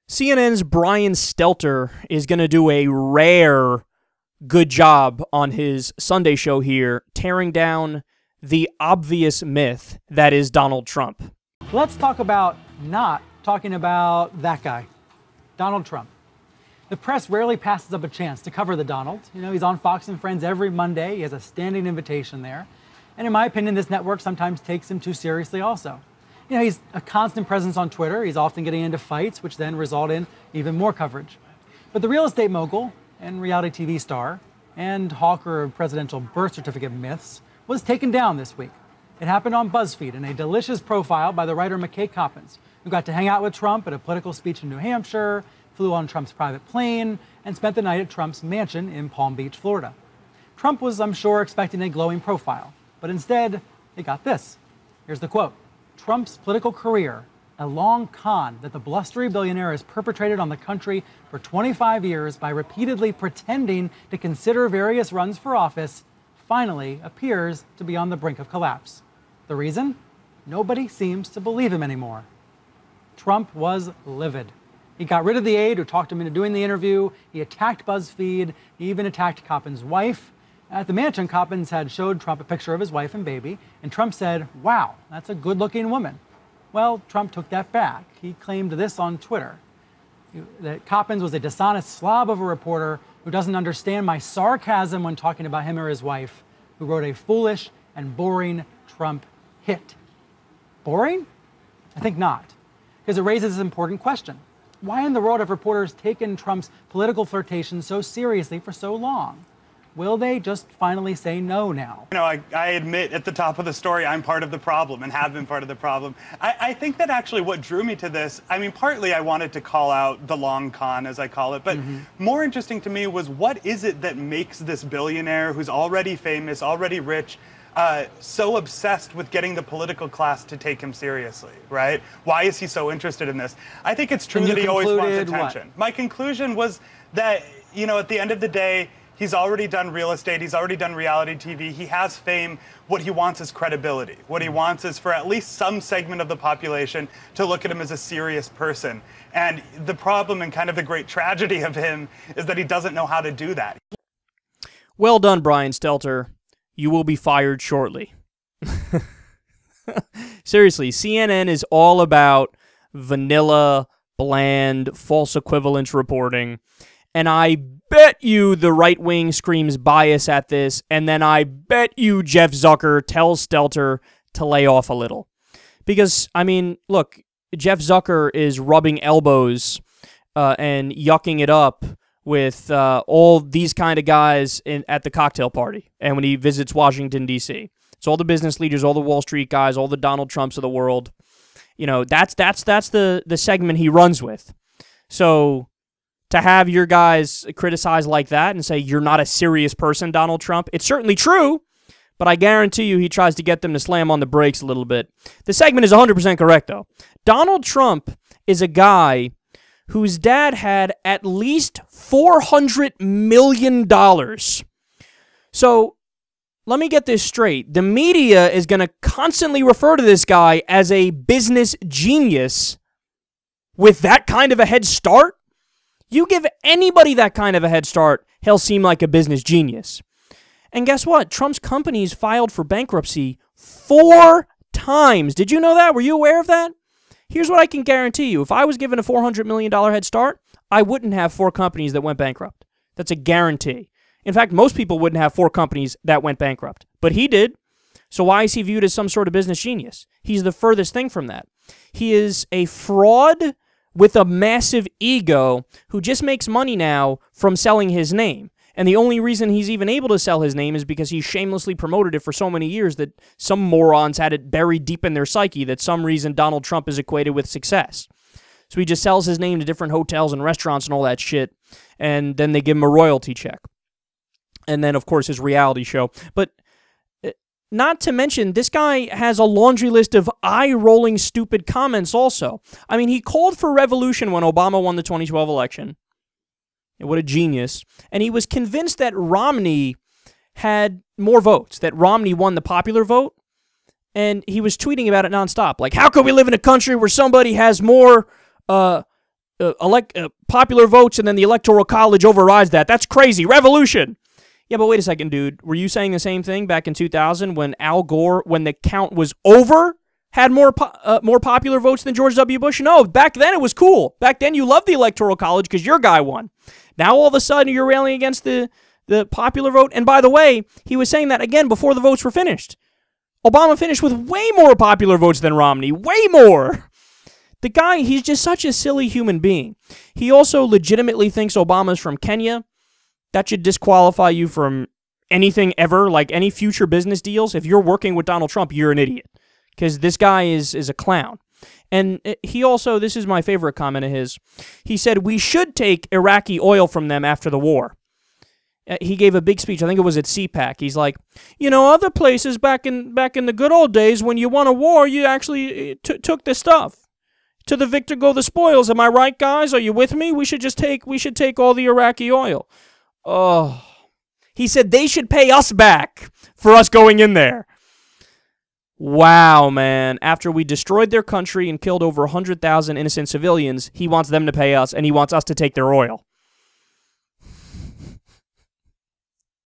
CNN's Brian Stelter is going to do a rare good job on his Sunday show here, tearing down the obvious myth that is Donald Trump. Let's talk about not talking about that guy, Donald Trump. The press rarely passes up a chance to cover the Donald. You know, he's on Fox and Friends every Monday. He has a standing invitation there. And in my opinion, this network sometimes takes him too seriously also. You know, he's a constant presence on Twitter. He's often getting into fights, which then result in even more coverage. But the real estate mogul and reality TV star and hawker of presidential birth certificate myths was taken down this week. It happened on BuzzFeed in a delicious profile by the writer McKay Coppins, who got to hang out with Trump at a political speech in New Hampshire, flew on Trump's private plane, and spent the night at Trump's mansion in Palm Beach, Florida. Trump was, I'm sure, expecting a glowing profile, but instead, he got this. Here's the quote. Trump's political career, a long con that the blustery billionaire has perpetrated on the country for 25 years by repeatedly pretending to consider various runs for office, finally appears to be on the brink of collapse. The reason? Nobody seems to believe him anymore. Trump was livid. He got rid of the aide who talked him into doing the interview. He attacked BuzzFeed. He even attacked Coppins' wife. At the mansion, Coppins had showed Trump a picture of his wife and baby, and Trump said, "Wow, that's a good-looking woman." Well, Trump took that back. He claimed this on Twitter, that Coppins was a dishonest slob of a reporter who doesn't understand my sarcasm when talking about him or his wife, who wrote a foolish and boring Trump hit. Boring? I think not, because it raises an important question. Why in the world have reporters taken Trump's political flirtation so seriously for so long? Will they just finally say no now? You know, I admit at the top of the story, I'm part of the problem and have been part of the problem. I think that actually what drew me to this, I mean, partly I wanted to call out the long con, as I call it, but more interesting to me was what is it that makes this billionaire who's already famous, already rich, so obsessed with getting the political class to take him seriously, right? Why is he so interested in this? I think it's true that he always wants attention. My conclusion was that, you know, at the end of the day, he's already done real estate. He's already done reality TV. He has fame. What he wants is credibility. What he wants is for at least some segment of the population to look at him as a serious person. And the problem and kind of the great tragedy of him is that he doesn't know how to do that. Well done, Brian Stelter. You will be fired shortly. Seriously, CNN is all about vanilla, bland, false equivalence reporting. And I bet you the right wing screams bias at this, and then I bet you Jeff Zucker tells Stelter to lay off a little. Because, I mean, look, Jeff Zucker is rubbing elbows and yucking it up with all these kind of guys at the cocktail party and when he visits Washington, D.C. It's all the business leaders, all the Wall Street guys, all the Donald Trumps of the world. You know, that's the segment he runs with. So to have your guys criticize like that and say you're not a serious person, Donald Trump, it's certainly true, but I guarantee you he tries to get them to slam on the brakes a little bit. The segment is 100% correct, though. Donald Trump is a guy whose dad had at least $400 million. So let me get this straight. The media is going to constantly refer to this guy as a business genius with that kind of a head start. You give anybody that kind of a head start, he'll seem like a business genius. And guess what? Trump's companies filed for bankruptcy 4 times. Did you know that? Were you aware of that? Here's what I can guarantee you. If I was given a $400 million head start, I wouldn't have 4 companies that went bankrupt. That's a guarantee. In fact, most people wouldn't have 4 companies that went bankrupt. But he did. So why is he viewed as some sort of business genius? He's the furthest thing from that. He is a fraud with a massive ego who just makes money now from selling his name. And the only reason he's even able to sell his name is because he shamelessly promoted it for so many years that some morons had it buried deep in their psyche that some reason Donald Trump is equated with success. So he just sells his name to different hotels and restaurants and all that shit, and then they give him a royalty check. And then, of course, his reality show. But not to mention, this guy has a laundry list of eye-rolling stupid comments also. I mean, he called for revolution when Obama won the 2012 election. What a genius. And he was convinced that Romney had more votes, that Romney won the popular vote. And he was tweeting about it nonstop. Like, how could we live in a country where somebody has more popular votes and then the Electoral College overrides that. That's crazy. Revolution. Yeah, but wait a second, dude. Were you saying the same thing back in 2000 when Al Gore, when the count was over, had more popular votes than George W. Bush? No, back then it was cool. Back then you loved the Electoral College because your guy won. Now all of a sudden you're railing against the popular vote. And by the way, he was saying that again before the votes were finished. Obama finished with way more popular votes than Romney. Way more. The guy, he's just such a silly human being. He also legitimately thinks Obama's from Kenya. That should disqualify you from anything ever, like any future business deals. If you're working with Donald Trump, you're an idiot. Because this guy is a clown. And he also, this is my favorite comment of his, he said, we should take Iraqi oil from them after the war. He gave a big speech, I think it was at CPAC. He's like, other places back in the good old days, when you won a war, you actually took the stuff. To the victor go the spoils. Am I right, guys? Are you with me? We should take all the Iraqi oil. Oh. He said they should pay us back for us going in there. Wow, man. After we destroyed their country and killed over 100,000 innocent civilians, he wants them to pay us, and he wants us to take their oil.